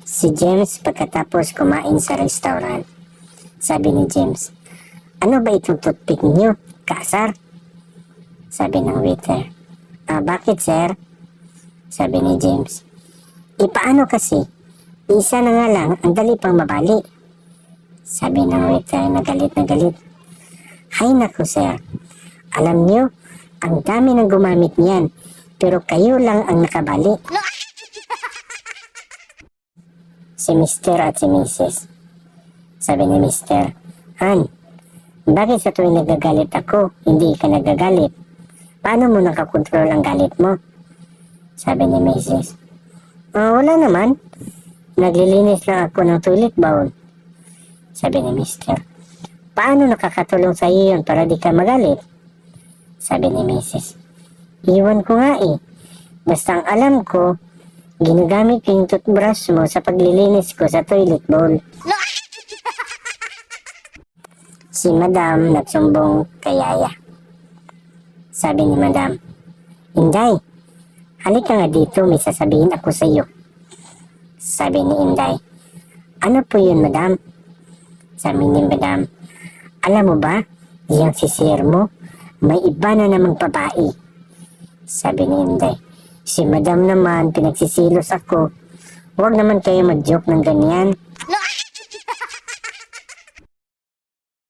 Si James pagkatapos kumain sa restaurant. Sabi ni James, "Ano ba itong toothpick niyo? Kaasar?" Sabi ng waiter. Bakit sir?" Sabi ni James. "Paano kasi? Isa na nga lang, ang dali pang mabali." Sabi ng waiter na galit na galit. "Hay naku sir, alam niyo, ang dami nang gumamit niyan, pero kayo lang ang nakabali." Si Mr. at si Mrs. Sabi ni Mr. "Han, bakit sa tuwing nagagalit ako, hindi ka nagagalit? Paano mo nakakontrol ang galit mo?" Sabi ni Mrs. Wala naman. Naglilinis lang ako ng toilet bowl." Sabi ni Mr. "Paano nakakatulong sa iyo yun para di ka magalit?" Sabi ni Mrs. "Iwan ko nga eh. Basta ang alam ko, ginagamit ko yung toothbrush mo sa paglilinis ko sa toilet bowl." Si Madam nagsumbong kay Yaya. Sabi ni Madam, "Inday, halika nga dito, may sasabihin ako sa iyo." Sabi ni Inday, "Ano po yun, Madam?" Sabi ni Madam, "Alam mo ba, yung si sir mo, may iba na namang babae." Sabi ni Inday, "Si Madam naman, pinagsisilos ako. Huwag naman kayo mag-joke ng ganyan."